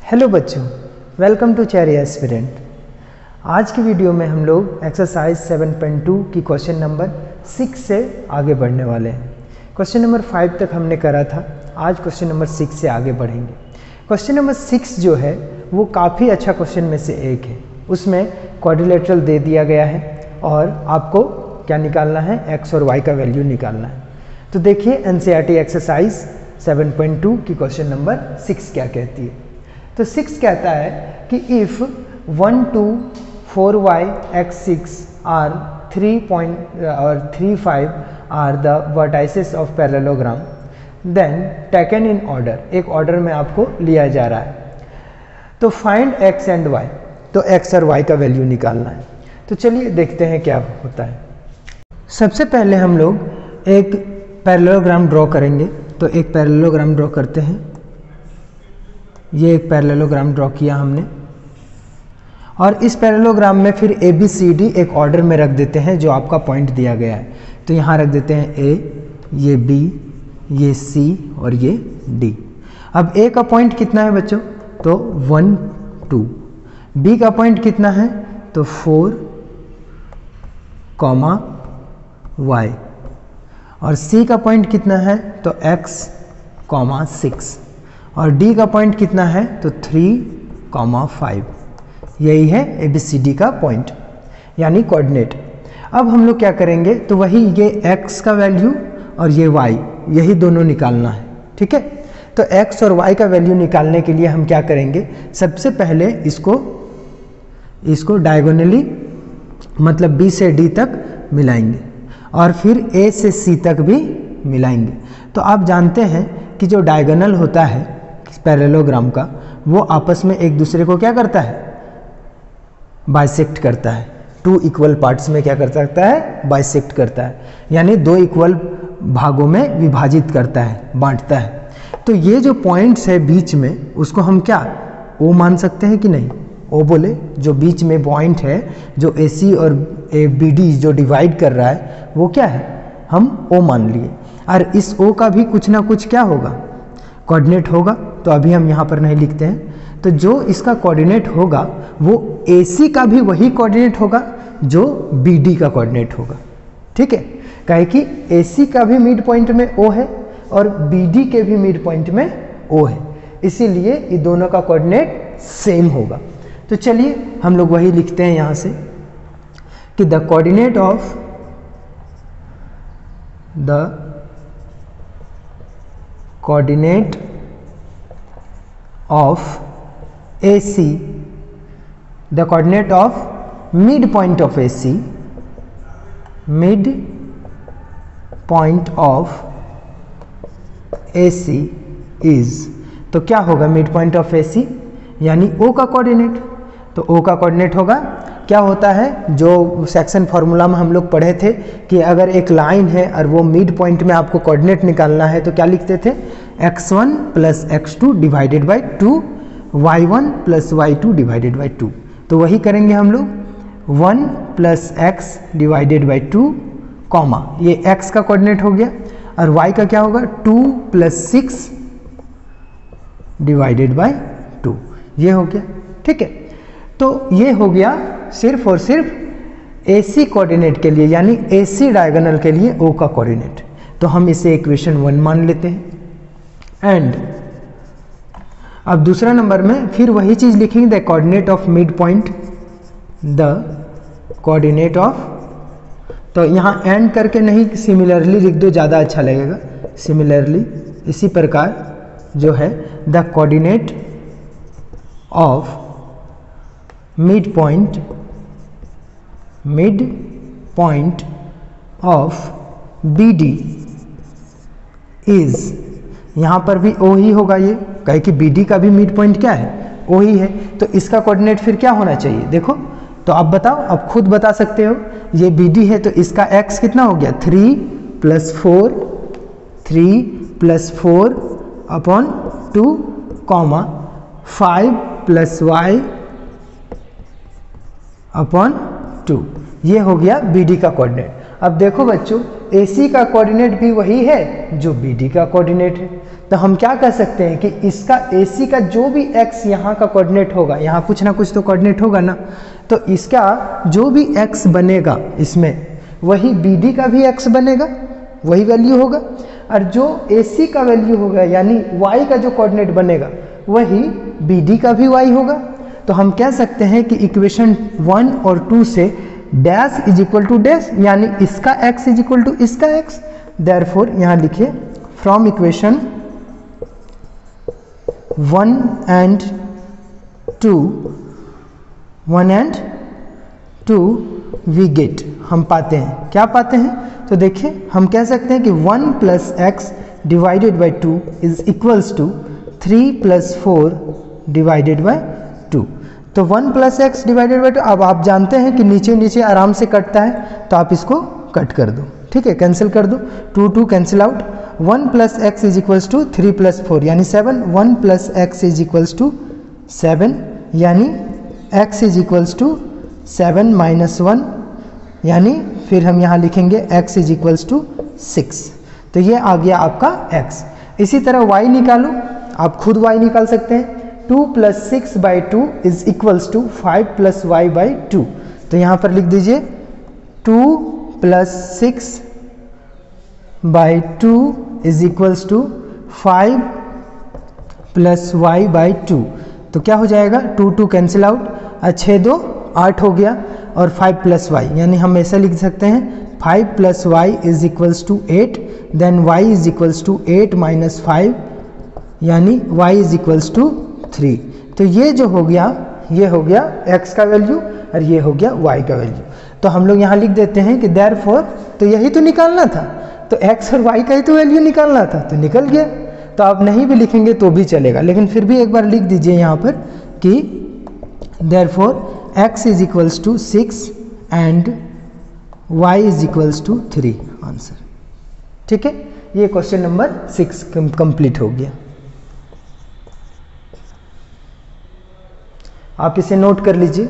Hello बच्चों, welcome to cherry aspirant. आज की वीडियो में हम लोग एक्सरसाइज 7.2 की क्वेश्चन नंबर 6 से आगे बढ़ने वाले हैं। क्वेश्चन नंबर 5 तक हमने करा था, आज क्वेश्चन नंबर 6 से आगे बढ़ेंगे। क्वेश्चन नंबर 6 जो है वो काफ़ी अच्छा क्वेश्चन में से एक है। उसमें क्वाड्रिलेटरल दे दिया गया है और आपको क्या निकालना है, एक्स और वाई का वैल्यू निकालना है। तो देखिए एनसीईआरटी एक्सरसाइज 7.2 की क्वेश्चन नंबर 6 क्या कहती है। तो 6 कहता है कि if 1, 2, 4y, x6 are 3.35 are the vertices of parallelogram then taken in order, एक ऑर्डर में आपको लिया जा रहा है। तो फाइंड x एंड y, तो x और y का वैल्यू निकालना है। तो चलिए देखते हैं क्या होता है। सबसे पहले हम लोग एक पैरेललोग्राम ड्रॉ करेंगे। तो एक पैरेललोग्राम ड्रॉ करते हैं। ये एक पैरेललोग्राम ड्रॉ किया हमने और इस पैरेललोग्राम में फिर ए बी सी डी एक ऑर्डर में रख देते हैं जो आपका पॉइंट दिया गया है। तो यहाँ रख देते हैं ए, ये बी, ये सी और ये डी। अब ए का पॉइंट कितना है बच्चों, तो 1, 2। बी का पॉइंट कितना है, तो 4, y और सी का पॉइंट कितना है, तो x, 6 और डी का पॉइंट कितना है, तो 3, 5। यही है ABCD का पॉइंट यानी कोऑर्डिनेट। अब हम लोग क्या करेंगे, तो वही ये x का वैल्यू और ये y, यही दोनों निकालना है। ठीक है, तो x और y का वैल्यू निकालने के लिए हम क्या करेंगे, सबसे पहले इसको डायगोनली मतलब B से D तक मिलाएंगे और फिर A से C तक भी मिलाएंगे। तो आप जानते हैं कि जो डायगोनल होता है पैरेललोग्राम का, वो आपस में एक दूसरे को क्या करता है, बाइसेक्ट करता है। 2 इक्वल पार्ट्स में क्या कर सकता है, बाइसेक्ट करता है, यानी 2 इक्वल भागों में विभाजित करता है, बांटता है। तो ये जो पॉइंट्स है बीच में, उसको हम क्या ओ मान सकते हैं कि नहीं, ओ बोले। जो बीच में पॉइंट है, जो AC और BD जो डिवाइड कर रहा है, वो क्या है, हम ओ मान लिए। और इस ओ का भी कुछ ना कुछ क्या होगा, कोऑर्डिनेट होगा। तो अभी हम यहाँ पर नहीं लिखते हैं। तो जो इसका कोऑर्डिनेट होगा वो AC का भी वही कोऑर्डिनेट होगा जो BD का कोऑर्डिनेट होगा। ठीक है, काहे कि AC का भी मिड पॉइंट में O है और BD के भी मिड पॉइंट में O है, इसीलिए ये दोनों का कोऑर्डिनेट सेम होगा। तो चलिए हम लोग वही लिखते हैं यहाँ से कि the coordinate of AC, the coordinate of midpoint of AC, midpoint of AC is, तो क्या होगा मिड पॉइंट ऑफ AC यानी O का कोऑर्डिनेट। तो O का कोऑर्डिनेट होगा, क्या होता है, जो सेक्शन फार्मूला में हम लोग पढ़े थे कि अगर एक लाइन है और वो मिड पॉइंट में आपको कोऑर्डिनेट निकालना है तो क्या लिखते थे, x1 plus x2 divided by 2, y1 plus y2 divided by 2। तो वही करेंगे हम लोग, 1 plus x divided by 2, comma, ये x का कोऑर्डिनेट हो गया और y का क्या होगा, 2 प्लस 6 डिवाइडेड बाई 2, ये हो गया। ठीक है, तो ये हो गया सिर्फ और सिर्फ AC कोऑर्डिनेट के लिए, यानी AC डायगोनल के लिए O का कोऑर्डिनेट। तो हम इसे इक्वेशन 1 मान लेते हैं। एंड अब दूसरा नंबर में फिर वही चीज लिखेंगे, the coordinate of mid point, the coordinate of, तो यहाँ एंड करके नहीं, सिमिलरली लिख दो, ज़्यादा अच्छा लगेगा, सिमिलरली। इसी प्रकार जो है the coordinate of mid point of BD is, यहाँ पर भी O ही होगा, ये कहे कि BD का भी मिड पॉइंट क्या है, O ही है। तो इसका कोऑर्डिनेट फिर क्या होना चाहिए, देखो तो आप बताओ, आप खुद बता सकते हो। ये BD है तो इसका x कितना हो गया, 3 + 4, 3 + 4 अपॉन 2, 5 + y अपॉन 2, ये हो गया BD का कोऑर्डिनेट। अब देखो बच्चों, AC का कोऑर्डिनेट भी वही है जो BD का कोऑर्डिनेट है। तो हम क्या कह सकते हैं कि इसका AC का जो भी x यहाँ का कोऑर्डिनेट होगा, यहाँ कुछ ना कुछ तो कोऑर्डिनेट होगा ना, तो इसका जो भी x बनेगा इसमें वही BD का भी x बनेगा, वही वैल्यू होगा। और जो AC का वैल्यू होगा यानी y का जो कोऑर्डिनेट बनेगा वही BD का भी y होगा। तो हम कह सकते हैं कि इक्वेशन 1 और 2 से dash is equal to dash, यानी इसका x इज इक्वल टू इसका x। देयरफॉर यहाँ लिखिए from equation 1 and 2 we get, हम पाते हैं, क्या पाते हैं? तो देखिए हम कह सकते हैं कि 1 plus x divided by 2 is equals to 3 plus 4 divided by 2। तो 1 प्लस एक्स डिवाइडेड बाई 2, अब आप जानते हैं कि नीचे नीचे आराम से कटता है, तो आप इसको कट कर दो, ठीक है, कैंसिल कर दो, 2 cancel out. 1 plus x is equals to 3 plus 4 यानी 7, 1 plus x is equals to 7 यानी x is equals to 7 minus 1, यानी फिर हम यहाँ लिखेंगे x इज इक्वल्स टू 6। तो ये आ गया आपका x। इसी तरह y निकालो, आप खुद y निकाल सकते हैं। 2 plus 6 by 2 is equals to 5 plus y by 2। तो यहाँ पर लिख दीजिए 2 plus 6 by 2 is equals to 5 plus y by 2। तो क्या हो जाएगा, 2 कैंसिल आउट, 6 2 8 हो गया, और 5 प्लस वाई, यानी हम ऐसा लिख सकते हैं 5 plus y is equals to 8, then y is equals to 8 minus 5 यानी y इज इक्वल्स टू 3। तो ये जो हो गया, ये हो गया x का वैल्यू और ये हो गया y का वैल्यू। तो हम लोग यहाँ लिख देते हैं कि देयरफॉर, तो यही तो निकालना था, तो x और y का ही तो वैल्यू निकालना था, तो निकल गया। तो आप नहीं भी लिखेंगे तो भी चलेगा, लेकिन फिर भी एक बार लिख दीजिए यहाँ पर कि therefore x is equals to 6 and y is equals to 3 answer. ठीक है, ये क्वेश्चन नंबर 6 कंप्लीट हो गया। आप इसे नोट कर लीजिए।